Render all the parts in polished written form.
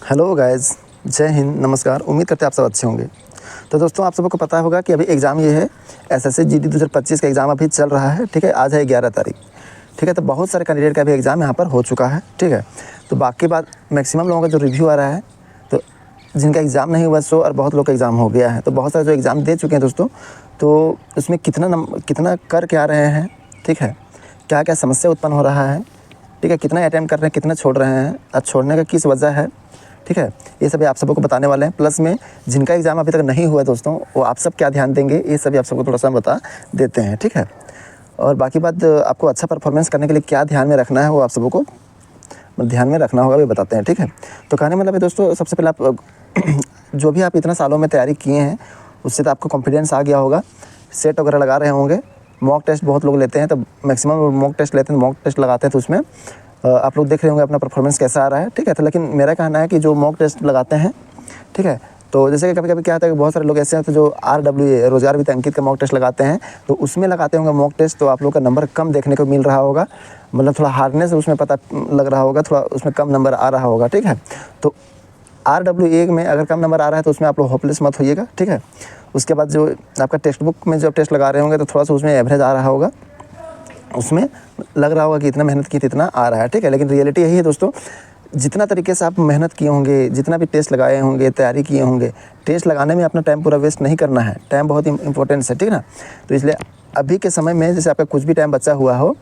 Hello guys, जय हिंद, नमस्कार। उम्मीद करते हैं आप सब अच्छे होंगे। तो दोस्तों, आप सबको पता होगा कि अभी एग्ज़ाम ये है एसएससी जीडी 2025 का एग्ज़ाम अभी चल रहा है। ठीक है, आज है 11 तारीख। ठीक है, तो बहुत सारे कैंडिडेट का भी एग्ज़ाम यहाँ पर हो चुका है। ठीक है, तो बाकी बात मैक्सिमम लोगों का जो रिव्यू आ रहा है, तो जिनका एग्ज़ाम नहीं हुआ सो और बहुत लोग का एग्ज़ाम हो गया है। तो बहुत सारे जो एग्ज़ाम दे चुके हैं दोस्तों, तो उसमें कितना कर के आ रहे हैं, ठीक है, क्या क्या समस्या उत्पन्न हो रहा है, ठीक है, कितना अटेम्प्ट कर रहे हैं, कितना छोड़ रहे हैं और छोड़ने का किस वजह है, ठीक है, ये सभी आप सबको बताने वाले हैं। प्लस में जिनका एग्ज़ाम अभी तक नहीं हुआ है दोस्तों, वो आप सब क्या ध्यान देंगे, ये सभी आप सबको थोड़ा सा बता देते हैं। ठीक है, और बाकी बात आपको अच्छा परफॉर्मेंस करने के लिए क्या ध्यान में रखना है, वो आप सबको ध्यान में रखना होगा, भी बताते हैं। ठीक है, तो कहने मतलब है दोस्तों, सबसे पहले आप जो भी आप इतना सालों में तैयारी किए हैं, उससे तो आपको कॉन्फिडेंस आ गया होगा। सेट वगैरह लगा रहे होंगे, मॉक टेस्ट बहुत लोग लेते हैं, तो मैक्सिमम मॉक टेस्ट लेते हैं, मॉक टेस्ट लगाते हैं, तो उसमें आप लोग देख रहे होंगे अपना परफॉर्मेंस कैसा आ रहा है। ठीक है, तो लेकिन मेरा कहना है कि जो मॉक टेस्ट लगाते हैं, ठीक है, तो जैसे कि कभी-कभी क्या होता है कि बहुत सारे लोग ऐसे हैं तो जो RWA रोज़गार वित्त अंकित का मॉक टेस्ट लगाते हैं, तो उसमें लगाते होंगे मॉक टेस्ट, तो आप लोग का नंबर कम देखने को मिल रहा होगा, मतलब थोड़ा हार्डनेस उसमें पता लग रहा होगा, थोड़ा उसमें कम नंबर आ रहा होगा। ठीक है, तो RWA में अगर कम नंबर आ रहा है तो उसमें आप लोग होपलेस मत होइएगा। ठीक है, उसके बाद जो आपका टेक्स्ट बुक में जो टेस्ट लगा रहे होंगे, तो थोड़ा सा उसमें एवरेज आ रहा होगा, उसमें लग रहा होगा कि इतना मेहनत की तो इतना आ रहा है। ठीक है, लेकिन रियलिटी यही है दोस्तों, जितना तरीके से आप मेहनत किए होंगे, जितना भी टेस्ट लगाए होंगे, तैयारी किए होंगे, टेस्ट लगाने में अपना टाइम पूरा वेस्ट नहीं करना है। टाइम बहुत इंपॉर्टेंट है, ठीक ना। तो इसलिए अभी के समय में जैसे आपका कुछ भी टाइम बचा हुआ हो,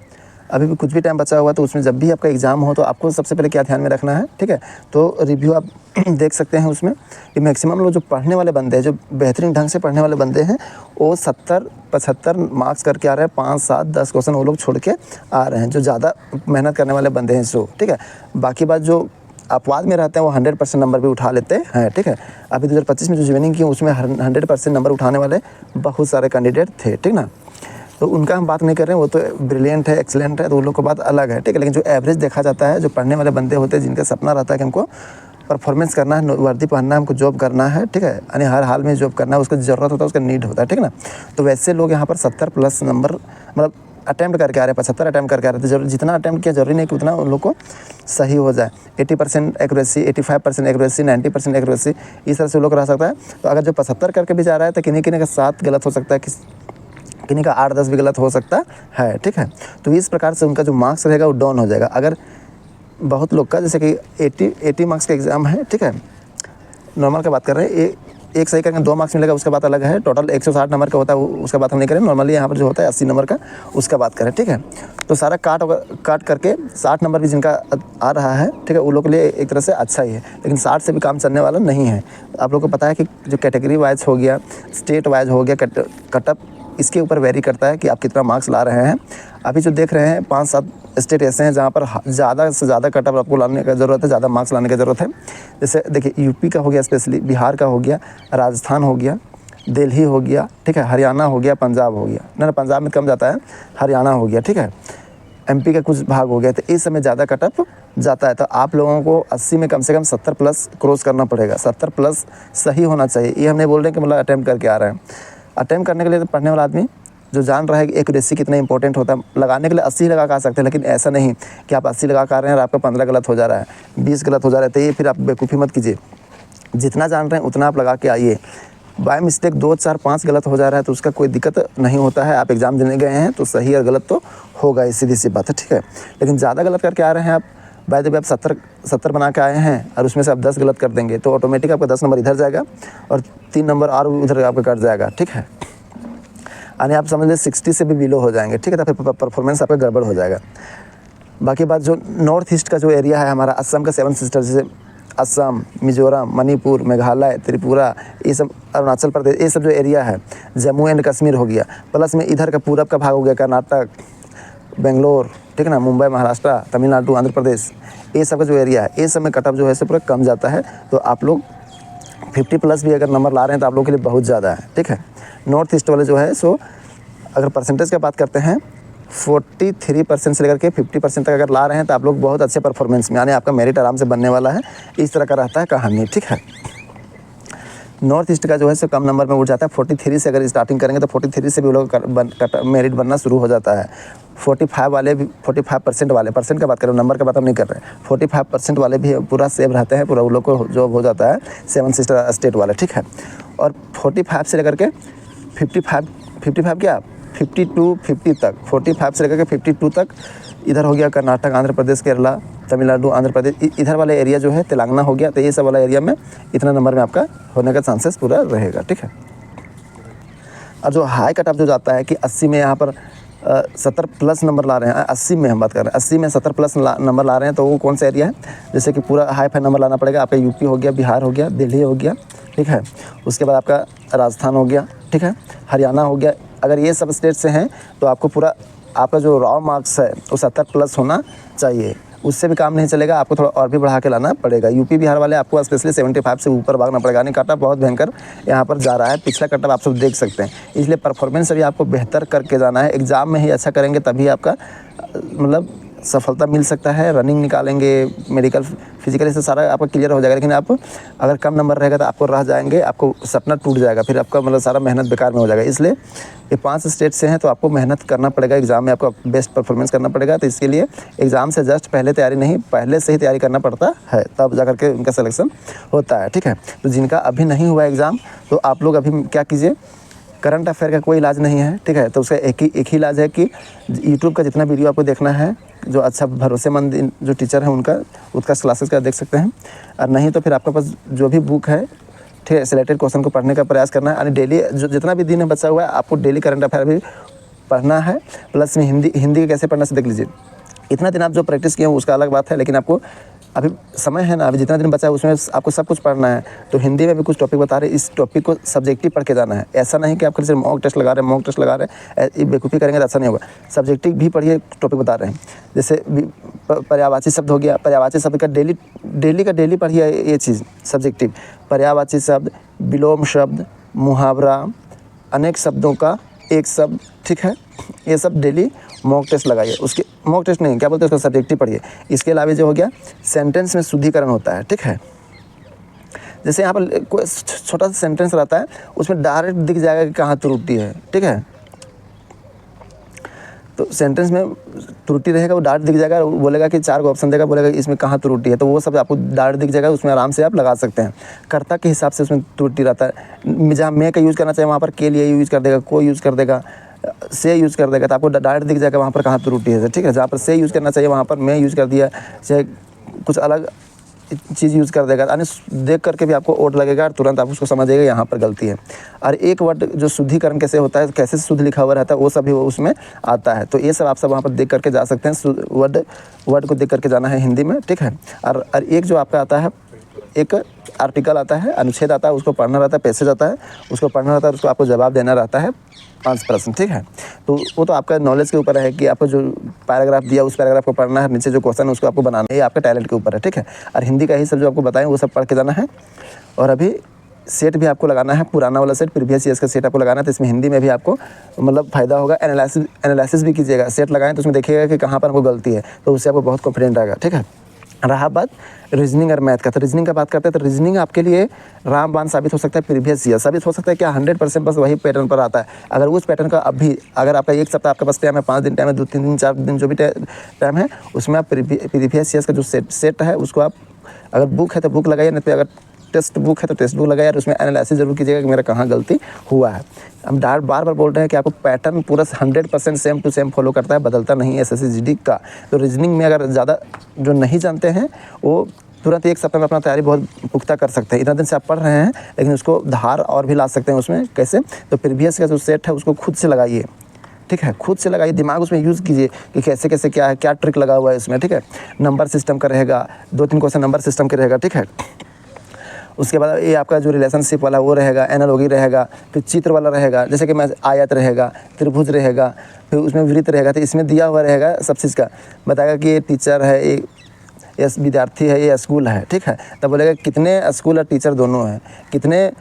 अभी भी कुछ भी टाइम बचा हुआ, तो उसमें जब भी आपका एग्ज़ाम हो, तो आपको सबसे पहले क्या ध्यान में रखना है। ठीक है, तो रिव्यू आप देख सकते हैं उसमें कि मैक्सिमम लोग जो पढ़ने वाले बंदे हैं, जो बेहतरीन ढंग से पढ़ने वाले बंदे हैं, वो 70-75 मार्क्स करके आ रहे हैं। 5, 7, 10 क्वेश्चन वो लोग छोड़ के आ रहे हैं, जो ज़्यादा मेहनत करने वाले बंदे हैं सो। ठीक है, बाकी बात जो अपवाद में रहते हैं वो 100% नंबर भी उठा लेते हैं। ठीक है, अभी 2025 में जो ज्वाइनिंग की उसमें 100% नंबर उठाने वाले बहुत सारे कैंडिडेट थे। ठीक ना, तो उनका हम बात नहीं कर रहे हैं, वो तो ब्रिलियंट है, एक्सीलेंट है, तो उन लोग की बात अलग है। ठीक है, लेकिन जो एवरेज देखा जाता है, जो पढ़ने वाले बंदे होते हैं, जिनका सपना रहता है कि हमको परफॉर्मेंस करना है, वर्दी पहनना है, हमको जॉब करना है, ठीक है, यानी हर हाल में जॉब करना है, उसका ज़रूरत होता है, उसका नीड होता है। ठीक ना, तो वैसे लोग यहाँ पर 70+ नंबर मतलब अटैम्प्ट करके आ रहे हैं, 75 अटैम्प्ट करके आ रहे थे। जरूर जितना अटैम्प्ट किया जरूरी नहीं कि उतना उन लोग को सही हो जाए। 80% एक्यूरेसी, 85% एक्यूरेसी, 90% एक्यूरेसी, इस तरह से लोग रह सकता है। तो अगर जो 75 करके भी जा रहा है, तो किन्हीं किन्हीं का 7 गलत हो सकता है, किन्हीं का 8-10 भी गलत हो सकता है। ठीक है, तो इस प्रकार से उनका जो मार्क्स रहेगा वो डाउन हो जाएगा। अगर बहुत लोग का जैसे कि 80 मार्क्स का एग्ज़ाम है, ठीक है, नॉर्मल का बात कर रहे हैं, एक सही करके 2 मार्क्स मिलेगा, उसका बात अलग है। टोटल 160 नंबर का होता है, उसका बात हम नहीं करें। नॉर्मली यहाँ पर जो होता है 80 नंबर का, उसका बात करें। ठीक है, तो सारा काट करके 60 नंबर भी जिनका आ रहा है, ठीक है, उन लोग के लिए एक तरह से अच्छा ही है, लेकिन 60 से भी काम चलने वाला नहीं है। आप लोग को पता है कि जो कैटेगरी वाइज हो गया, स्टेट वाइज हो गया, कटअप इसके ऊपर वेरी करता है कि आप कितना मार्क्स ला रहे हैं। अभी जो देख रहे हैं 5-7 स्टेट ऐसे हैं जहाँ पर ज़्यादा से ज़्यादा कटअप आपको लाने का ज़रूरत है, ज़्यादा मार्क्स लाने की ज़रूरत है। जैसे देखिए, यूपी का हो गया, स्पेशली बिहार का हो गया, राजस्थान हो गया, दिल्ली हो गया, ठीक है, हरियाणा हो गया, पंजाब हो गया, ना पंजाब में कम जाता है, हरियाणा हो गया, ठीक है, MP का कुछ भाग हो गया। तो इस समय ज़्यादा कटअप जाता है, तो आप लोगों को 80 में कम से कम 70+ क्रॉस करना पड़ेगा। 70+ सही होना चाहिए। ये हम नहीं बोल रहे कि मतलब अटैम्प्ट करके आ रहे हैं। अटैम्प्ट करने के लिए तो पढ़ने वाला आदमी जो जान रहा है कि एक्यूरेसी कितना इंपॉर्टेंट होता है, लगाने के लिए 80 लगा कर आ सकते हैं, लेकिन ऐसा नहीं कि आप 80 लगा कर आ रहे हैं और आपका 15 गलत हो जा रहा है, 20 गलत हो जा रहा है, तो ये फिर आप बेवकूफ़ी मत कीजिए। जितना जान रहे हैं उतना आप लगा के आइए। बाय मिस्टेक 2, 4, 5 गलत हो जा रहा है तो उसका कोई दिक्कत नहीं होता है। आप एग्ज़ाम देने गए हैं तो सही और गलत तो होगा ही, सीधी सी बात है। ठीक है, लेकिन ज़्यादा गलत करके आ रहे हैं आप, बाय द वे आप 70 बना के आए हैं और उसमें से आप 10 गलत कर देंगे, तो ऑटोमेटिक आपका 10 नंबर इधर जाएगा और 3 नंबर और उधर आपका कट जाएगा। ठीक है, यानी आप समझ लें 60 से भी बिलो हो जाएंगे। ठीक है, तो फिर परफॉर्मेंस आपका गड़बड़ हो जाएगा। बाकी बात जो नॉर्थ ईस्ट का जो एरिया है हमारा, असम का 7 सिस्टर, जैसे असम, मिजोरम, मणिपुर, मेघालय, त्रिपुरा, ये सब, अरुणाचल प्रदेश, ये सब जो एरिया है, जम्मू एंड कश्मीर हो गया, प्लस में इधर का पूरब का भाग हो गया, कर्नाटक, बेंगलोर, ठीक है ना, मुंबई, महाराष्ट्र, तमिलनाडु, आंध्र प्रदेश, ये सब का जो एरिया है, ये सब में कटअप जो है पूरा कम जाता है। तो आप लोग 50+ भी अगर नंबर ला रहे हैं तो आप लोगों के लिए बहुत ज़्यादा है। ठीक है, नॉर्थ ईस्ट वाले जो है सो अगर परसेंटेज की बात करते हैं, 43% से लेकर के 50% तक अगर ला रहे हैं तो आप लोग बहुत अच्छे परफॉर्मेंस में, यानी आपका मेरिट आराम से बनने वाला है। इस तरह का रहता है कहानी। ठीक है, नॉर्थ ईस्ट का जो है सो कम नंबर में उठ जाता है। 43 से अगर स्टार्टिंग करेंगे तो 43 से भी वो लोग मेरिट बनना शुरू हो जाता है। 45 वाले भी, 45% वाले, परसेंट का बात कर रहे हो, नंबर का बात हम नहीं कर रहे हैं। 45% वाले भी पूरा सेव रहते हैं, पूरा वो लोग को जॉब हो जाता है, 7 सिस्टर स्टेट वाले, ठीक है। और 45 से लेकर के 55 क्या 52 50 तक, 45 से लेकर के 52 तक इधर हो गया कर्नाटक, आंध्र प्रदेश, केरला, तमिलनाडु, आंध्र प्रदेश, इधर वाला एरिया जो है तेलंगाना हो गया। तो ये सब वाला एरिया में इतना नंबर में आपका होने का चांसेस पूरा रहेगा, ठीक है। और जो हाई कट ऑफ जो जाता है कि 80 में यहाँ पर 70 प्लस नंबर ला रहे हैं, 80 में हम बात कर रहे हैं, 80 में 70 प्लस नंबर ला रहे हैं, तो वो कौन सा एरिया है? जैसे कि पूरा हाई फाई नंबर लाना पड़ेगा आपका। यूपी हो गया, बिहार हो गया, दिल्ली हो गया, ठीक है। उसके बाद आपका राजस्थान हो गया, ठीक है, हरियाणा हो गया। अगर ये सब स्टेट से हैं तो आपको पूरा आपका जो रॉ मार्क्स है वो 70 प्लस होना चाहिए। उससे भी काम नहीं चलेगा, आपको थोड़ा और भी बढ़ा के लाना पड़ेगा। यूपी बिहार वाले आपको स्पेशली 75 से ऊपर भागना पड़ेगा। यानी कटअप बहुत भयंकर यहाँ पर जा रहा है, पिछला कटअप आप सब देख सकते हैं। इसलिए परफॉर्मेंस अभी आपको बेहतर करके जाना है। एग्ज़ाम में ही अच्छा करेंगे तभी आपका मतलब सफलता मिल सकता है। रनिंग निकालेंगे, मेडिकल, फिजिकल, से सारा आपका क्लियर हो जाएगा। लेकिन आप अगर कम नंबर रहेगा तो आपको रह जाएंगे, आपको सपना टूट जाएगा, फिर आपका मतलब सारा मेहनत बेकार में हो जाएगा। इसलिए ये 5 स्टेट से हैं तो आपको मेहनत करना पड़ेगा, एग्ज़ाम में आपको बेस्ट परफॉर्मेंस करना पड़ेगा। तो इसके लिए एग्ज़ाम से जस्ट पहले तैयारी नहीं, पहले से ही तैयारी करना पड़ता है, तब जा करके उनका सिलेक्शन होता है, ठीक है। तो जिनका अभी नहीं हुआ एग्ज़ाम तो आप लोग अभी क्या कीजिए, करंट अफेयर का कोई इलाज नहीं है, ठीक है। तो उसका एक ही इलाज है कि यूट्यूब का जितना वीडियो आपको देखना है, जो अच्छा भरोसेमंद जो टीचर है उनका क्लासेस का देख सकते हैं। और नहीं तो फिर आपके पास जो भी बुक है, ठीक है, सिलेक्टेड क्वेश्चन को पढ़ने का प्रयास करना है। यानी डेली जो जितना भी दिन है बचा हुआ है आपको डेली करंट अफेयर भी पढ़ना है। प्लस में हिंदी का कैसे पढ़ना से देख लीजिए। इतना दिन आप जो प्रैक्टिस किए हैं उसका अलग बात है, लेकिन आपको अभी समय है ना, अभी जितना दिन बचा है उसमें आपको सब कुछ पढ़ना है। तो हिंदी में भी कुछ टॉपिक बता रहे हैं, इस टॉपिक को सब्जेक्टिव पढ़ के जाना है। ऐसा नहीं कि आप सिर्फ मॉक टेस्ट लगा रहे हैं, ये बेवकूफ़ी करेंगे तो अच्छा नहीं होगा। सब्जेक्टिव भी पढ़िए, टॉपिक बता रहे हैं। जैसे पर्यायवाची शब्द हो गया, पर्यायवाची शब्द का डेली पढ़िए ये चीज़ सब्जेक्टिव। पर्यायवाची शब्द, विलोम शब्द, मुहावरा, अनेक शब्दों का एक शब्द, ठीक है, ये सब डेली मॉक टेस्ट लगाइए। उसके मॉक टेस्ट नहीं, क्या बोलते हैं, उसका सब्जेक्टिव पढ़िए। इसके अलावा जो हो गया सेंटेंस में शुद्धिकरण होता है, ठीक है। जैसे यहाँ पर कोई छोटा सा सेंटेंस रहता है, उसमें डायरेक्ट दिख जाएगा कि कहाँ त्रुटि है, ठीक है। तो सेंटेंस में त्रुटि रहेगा, वो डायरेक्ट दिख जाएगा, वो बोलेगा कि 4 ऑप्शन देगा, बोलेगा इसमें कहाँ त्रुटि है, तो वो सब आपको डायरेक्ट दिख जाएगा, उसमें आराम से आप लगा सकते हैं। कर्ता के हिसाब से उसमें त्रुटि रहता है। जहाँ मैं का यूज़ करना चाहिए वहाँ पर के लिए यूज़ कर देगा, को यूज़ कर देगा, से यूज़ कर देगा, तो आपको डायरेक्ट दिख जाएगा वहाँ पर कहाँ त्रुटि है, ठीक है। जहाँ पर से यूज़ करना चाहिए वहाँ पर मैं यूज़ कर दिया, चाहे कुछ अलग चीज़ यूज़ कर देगा, यानी देख करके भी आपको ओट लगेगा और तुरंत आप उसको समझिएगा यहाँ पर गलती है। और एक वर्ड जो शुद्धिकरण कैसे होता है, कैसे शुद्ध लिखा हुआ रहता है, वो सभी उसमें आता है। तो ये सब आप सब वहाँ पर देख करके जा सकते हैं। वर्ड को देख करके जाना है हिंदी में, ठीक है। और एक जो आपका आता है, एक आर्टिकल आता है, अनुच्छेद आता है, उसको पढ़ना रहता है, पैसेज आता है, उसको पढ़ना रहता है, उसको आपको जवाब देना रहता है 5 प्रश्न, ठीक है। तो वो तो आपका नॉलेज के ऊपर है कि आपको जो पैराग्राफ दिया उस पैराग्राफ को पढ़ना है, नीचे जो क्वेश्चन है उसको आपको बनाना है, ये आपके टैलेंट के ऊपर है, ठीक है। और हिंदी का ही सब जो आपको बताएं वो सब पढ़ के जाना है। और अभी सेट भी आपको लगाना है, पुराना वाला सेट, प्रीवियस ईयर्स का सेट आपको लगाना है। तो इसमें हिंदी में भी आपको मतलब फ़ायदा होगा। एनालिसिस भी कीजिएगा, सेट लगाएं तो उसमें देखिएगा कि कहाँ पर हमको गलती है, तो उससे आपको बहुत कॉन्फिडेंट आएगा, ठीक है। रहा बात रीजनिंग और मैथ का, तो रीजनिंग का बात करते हैं तो रीजनिंग आपके लिए रामबाण साबित हो सकता है, प्रीवियस ईयर साबित हो सकता है। क्या 100% बस वही पैटर्न पर आता है। अगर उस पैटर्न का अभी अगर आपका 1 सप्ताह आपके पास टाइम है, 5 दिन टाइम है, 2-3 दिन 4 दिन जो भी टाइम है, उसमें आप प्रीवियस ईयर्स का जो सेट है उसको आप, अगर बुक है तो बुक लगाइए, नहीं तो अगर टेक्स्ट बुक है तो टेक्स्ट बुक लगाइए, और उसमें एनालिसिस जरूर कीजिएगा कि मेरा कहाँ गलती हुआ है। हम बार बार बोल रहे हैं कि आपको पैटर्न पूरा 100% सेम टू सेम फॉलो करता है, बदलता नहीं है एसएससी जीडी का। तो रीजनिंग में अगर ज़्यादा जो नहीं जानते हैं वो तुरंत 1 सप्ताह में अपना तैयारी बहुत पुख्ता कर सकते हैं। इतना दिन से आप पढ़ रहे हैं लेकिन उसको धार और भी ला सकते हैं उसमें। कैसे? तो प्रीवियस का जो सेट है उसको खुद से लगाइए, ठीक है, खुद से लगाइए, दिमाग उसमें यूज़ कीजिए कि कैसे कैसे क्या है, क्या ट्रिक लगा हुआ है इसमें, ठीक है। नंबर सिस्टम का रहेगा, 2-3 क्वेश्चन नंबर सिस्टम के रहेगा, ठीक है। उसके बाद ये आपका जो रिलेशनशिप वाला वो रहेगा, एनालॉजी रहेगा, फिर चित्र वाला रहेगा, जैसे कि मैं आयत रहेगा, त्रिभुज रहेगा, फिर उसमें वृत्त रहेगा। तो इसमें दिया हुआ रहेगा सब चीज़ का, बताएगा कि ये टीचर है, ये विद्यार्थी है, ये स्कूल है, ठीक है। तब बोलेगा कितने स्कूल और टीचर दोनों हैं, कितने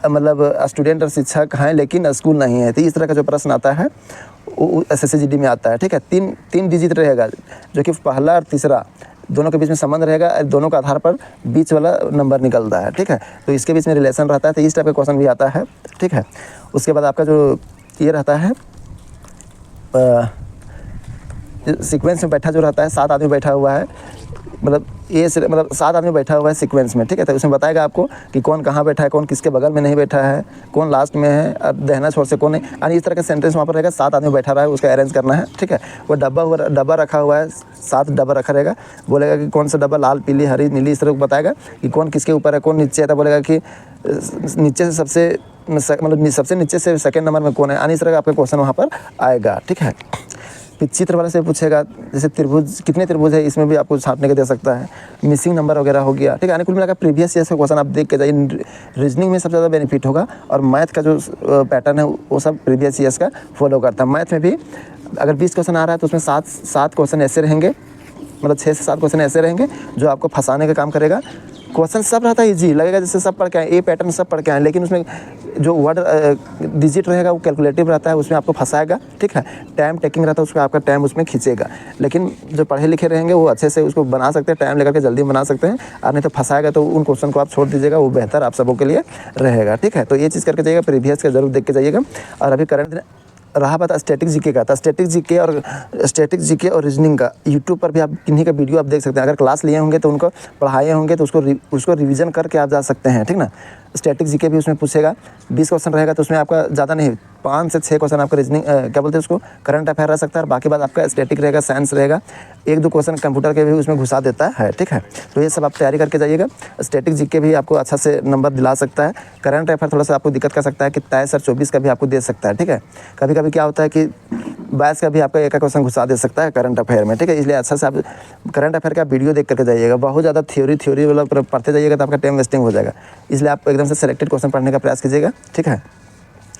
मतलब स्टूडेंट और शिक्षक हैं लेकिन स्कूल नहीं है। तो इस तरह का जो प्रश्न आता है वो एसएससी जीडी में आता है, ठीक है। 3 डिजिट रहेगा, जो कि पहला और तीसरा दोनों के बीच में संबंध रहेगा, दोनों के आधार पर बीच वाला नंबर निकलता है, ठीक है। तो इसके बीच में रिलेशन रहता है, तो इस टाइप का क्वेश्चन भी आता है, ठीक है। उसके बाद आपका जो ये रहता है सीक्वेंस में बैठा जो रहता है, 7 आदमी बैठा हुआ है, मतलब मतलब 7 आदमी बैठा हुआ है सीक्वेंस में, ठीक है। तो उसमें बताएगा आपको कि कौन कहाँ बैठा है, कौन किसके बगल में नहीं बैठा है, कौन लास्ट में है, और दहना छोर से कौन नहीं, यानी इस तरह का सेंटेंस वहाँ पर रहेगा। 7 आदमी बैठा रहा है, उसका अरेंज करना है, ठीक है। वो डब्बा रखा हुआ है, 7 डब्बा रखा रहेगा, बोलेगा कि कौन सा डब्बा लाल, पीली, हरी, नीली, इस तरह बताएगा कि कौन किसके ऊपर है, कौन नीचे है। तो बोलेगा कि नीचे से सबसे नीचे से सेकंड नंबर में कौन है, यानी इस तरह का आपका क्वेश्चन वहाँ पर आएगा, ठीक है। फिर चित्र वाले से पूछेगा, जैसे त्रिभुज, कितने त्रिभुज है, इसमें भी आपको छांटने के दे सकता है, मिसिंग नंबर वगैरह हो गया, ठीक है। कुल मिलाकर प्रीवियस ईयर का क्वेश्चन आप देख के जाइए। रीजनिंग में सबसे ज़्यादा बेनिफिट होगा, और मैथ का जो पैटर्न है वो सब प्रीवियस ईयर्स का फॉलो करता है। मैथ में भी अगर 20 क्वेश्चन आ रहा है तो उसमें 7 क्वेश्चन ऐसे रहेंगे, मतलब 6 से 7 क्वेश्चन ऐसे रहेंगे जो आपको फंसाने का काम करेगा। क्वेश्चन सब रहता है ईजी, लगेगा जैसे सब पढ़ के आए, ए पैटर्न सब पढ़ के आए, लेकिन उसमें जो वर्ड डिजिट रहेगा वो कैलकुलेटिव रहता है, उसमें आपको फंसाएगा, ठीक है। टाइम टेकिंग रहता है, उसका आपका टाइम उसमें खींचेगा। लेकिन जो पढ़े लिखे रहेंगे वो अच्छे से उसको बना सकते हैं, टाइम लेकर के जल्दी बना सकते हैं, और नहीं तो फंसाएगा तो उन क्वेश्चन को आप छोड़ दीजिएगा, वो बेहतर आप सबों के लिए रहेगा, ठीक है। तो ये चीज़ करके जाइएगा, प्रीवियस का जरूर देख के जाइएगा। और अभी करंट रहा बात स्टैटिक जीके का, तो स्टैटिक जीके और रीजनिंग का यूट्यूब पर भी आप किन्हीं का वीडियो आप देख सकते हैं। अगर क्लास लिए होंगे तो उनको पढ़ाए होंगे तो उसको रिवीजन करके आप जा सकते हैं, ठीक ना। स्टैटिक जीके भी उसमें पूछेगा, 20 क्वेश्चन रहेगा तो उसमें आपका ज़्यादा नहीं 5 से 6 क्वेश्चन आपका रीजनिंग क्या बोलते हैं उसको, करंट अफेयर रह सकता है, और बाकी बात आपका स्टैटिक रहेगा, साइंस रहेगा, 1-2 क्वेश्चन कंप्यूटर के भी उसमें घुसा देता है, ठीक है। तो ये सब आप तैयारी करके जाइएगा। स्टैटिक जीके भी आपको अच्छा से नंबर दिला सकता है। करंट अफेयर थोड़ा सा आपको दिक्कत कर सकता है कि 23 और 24 का भी आपको दे सकता है, ठीक है। कभी कभी क्या होता है कि 22 का भी आपका एक क्वेश्चन घुसा दे सकता है करंट अफेयर में, ठीक है। इसलिए अच्छा से आप करंट अफेयर का वीडियो देख करके जाइएगा। बहुत ज़्यादा थ्योरी वाला पढ़ते जाइएगा तो आपका टाइम वेस्टिंग हो जाएगा। इसलिए आप एकदम से सेलेक्टेड क्वेश्चन पढ़ने का प्रयास कीजिएगा, ठीक है।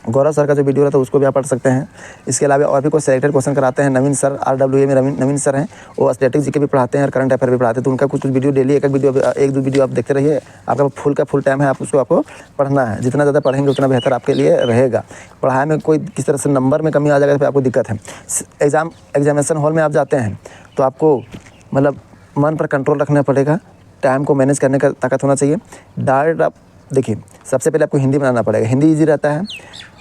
गौरव सर का जो वीडियो रहता है उसको भी आप पढ़ सकते हैं। इसके अलावा और भी कोई सेलेक्टेड क्वेश्चन कराते हैं, नवीन सर RWA में नवीन सर हैं, वो स्टैटिक जीके भी पढ़ाते हैं और करंट अफेयर भी पढ़ाते हैं। तो उनका कुछ वीडियो डेली एक दो वीडियो आप देखते रहिए। आपका फुल टाइम है, आपको पढ़ना है। जितना ज़्यादा पढ़ेंगे उतना बेहतर आपके लिए रहेगा। पढ़ाई में कोई किस तरह से नंबर में कमी आ जाएगा तो फिर आपको दिक्कत है। एग्जामिनेशन हॉल में आप जाते हैं तो आपको मतलब मन पर कंट्रोल रखना पड़ेगा, टाइम को मैनेज करने का ताकत होना चाहिए। डायरेक्ट आप देखिए, सबसे पहले आपको हिंदी बनाना पड़ेगा। हिंदी ईजी रहता है,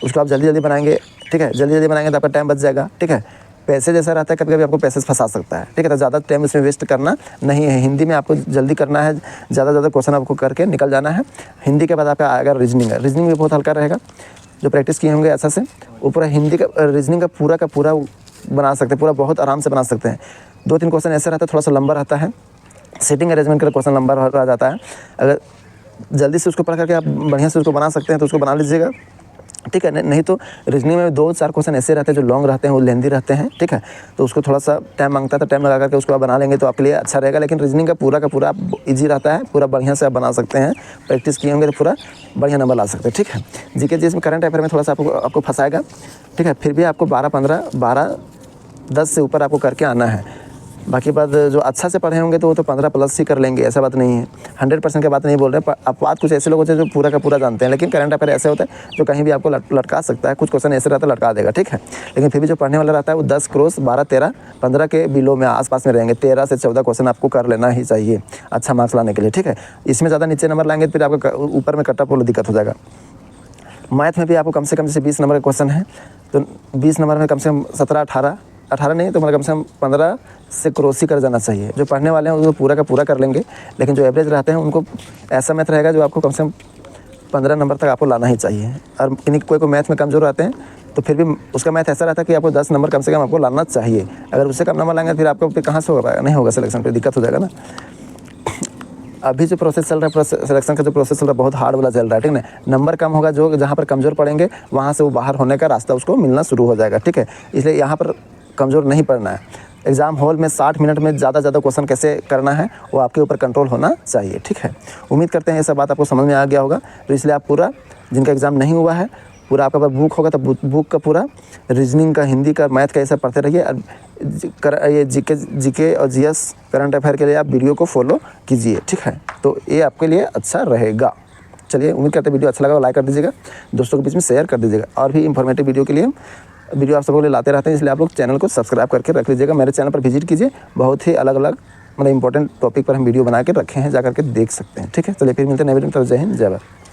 उसको आप जल्दी बनाएंगे, ठीक है। जल्दी बनाएंगे तो आपका टाइम बच जाएगा, ठीक है। पैसे जैसा रहता है, कभी कभी आपको पैसे फंसा सकता है, ठीक है। तो ज़्यादा टाइम इसमें वेस्ट करना नहीं है। हिंदी में आपको जल्दी करना है, ज़्यादा क्वेश्चन आपको करके निकल जाना है। हिंदी के बाद आपका आएगा रीजनिंग है। रीजनिंग भी बहुत हल्का रहेगा, जो प्रैक्टिस किए होंगे अच्छा से वो पूरा हिंदी का रीजनिंग का पूरा बना सकते हैं, पूरा बहुत आराम से बना सकते हैं। 2-3 क्वेश्चन ऐसा रहता है, थोड़ा सा लंबा रहता है, सीटिंग अरेंजमेंट का क्वेश्चन लंबा रह जाता है। अगर जल्दी से उसको पढ़ करके आप बढ़िया से उसको बना सकते हैं तो उसको बना लीजिएगा, ठीक है। नहीं तो रीजनिंग में 2-4 क्वेश्चन ऐसे रहते हैं जो लॉन्ग रहते हैं, वो लेंदी रहते हैं, ठीक है। तो उसको थोड़ा सा टाइम मांगता है, तो टाइम लगा करके उसको आप बना लेंगे तो आपके लिए अच्छा रहेगा। लेकिन रीजनिंग का पूरा ईजी रहता है, पूरा बढ़िया से आप बना सकते हैं। प्रैक्टिस किए होंगे तो पूरा बढ़िया नंबर ला सकते हैं, ठीक है। जीके जिसमें करंट अफेयर में थोड़ा सा आपको फंसाएगा, ठीक है। फिर भी आपको 12-10 से ऊपर आपको करके आना है। बाकी बात जो अच्छा से पढ़े होंगे तो वो तो 15+ ही कर लेंगे, ऐसा बात नहीं है। 100% की बात नहीं बोल रहे। आप बात कुछ ऐसे लोग होते हैं जो पूरा का पूरा जानते हैं, लेकिन करंट अफेयर ऐसे होता है जो कहीं भी आपको लटका सकता है। कुछ क्वेश्चन ऐसे रहता है लटका देगा, ठीक है। लेकिन फिर भी जो पढ़ने वाला रहता है वो 10 क्रॉस 12-13-15 के बिलो में आसपास में रहेंगे। 13 से 14 क्वेश्चन आपको कर लेना ही चाहिए अच्छा मार्क्स लाने के लिए, ठीक है। इसमें ज़्यादा नीचे नंबर लाएंगे तो फिर आपको ऊपर में कट ऑफ वाला दिक्कत हो जाएगा। मैथ में भी आपको कम से कम जैसे 20 नंबर का क्वेश्चन है तो 20 नंबर में कम से कम 17-18 नहीं तो मतलब कम से कम 15 से क्रॉस ही कर जाना चाहिए। जो पढ़ने वाले हैं वो पूरा का पूरा कर लेंगे, लेकिन जो एवरेज रहते हैं उनको ऐसा मैथ रहेगा जो आपको कम से कम 15 नंबर तक आपको लाना ही चाहिए। और कोई मैथ में कमज़ोर रहते हैं तो फिर भी उसका मैथ ऐसा रहता है कि आपको 10 नंबर कम से कम आपको लाना चाहिए। अगर उससे कम नंबर लाएंगे फिर आपको फिर कहाँ से होगा, नहीं होगा सिलेक्शन, फिर दिक्कत हो जाएगा ना। अभी जो प्रोसेस चल रहा है, सिलेक्शन का जो प्रोसेस चल रहा है बहुत हार्ड वाला चल रहा है, ठीक है। नंबर कम होगा, जो जहाँ पर कमज़ोर पड़ेंगे वहाँ से वो बाहर होने का रास्ता उसको मिलना शुरू हो जाएगा, ठीक है। इसलिए यहाँ पर कमज़ोर नहीं पड़ना है। एग्ज़ाम हॉल में 60 मिनट में ज़्यादा क्वेश्चन कैसे करना है वो आपके ऊपर कंट्रोल होना चाहिए, ठीक है। उम्मीद करते हैं ये सब बात आपको समझ में आ गया होगा। तो इसलिए आप पूरा, जिनका एग्ज़ाम नहीं हुआ है, पूरा आपका पास बुक होगा तो बुक का पूरा रीजनिंग का, हिंदी का, मैथ का ऐसा पढ़ते रहिए। ये जीके और जीएस करंट अफेयर के लिए आप वीडियो को फॉलो कीजिए, ठीक है। तो ये आपके लिए अच्छा रहेगा। चलिए, उम्मीद करते हैं वीडियो अच्छा लगा तो लाइक कर दीजिएगा, दोस्तों के बीच में शेयर कर दीजिएगा। और भी इंफॉर्मेटिव वीडियो के लिए वीडियो आप सबको लिए लाते रहते हैं, इसलिए आप लोग चैनल को सब्सक्राइब करके रख लीजिएगा। मेरे चैनल पर विजिट कीजिए, बहुत ही अलग अलग मतलब इंपॉर्टेंट टॉपिक पर हम वीडियो बना के रखे हैं, जा करके देख सकते हैं। ठीक है, चलिए फिर मिलते हैं नए वीडियो में, तब जय हिंद जय भारत।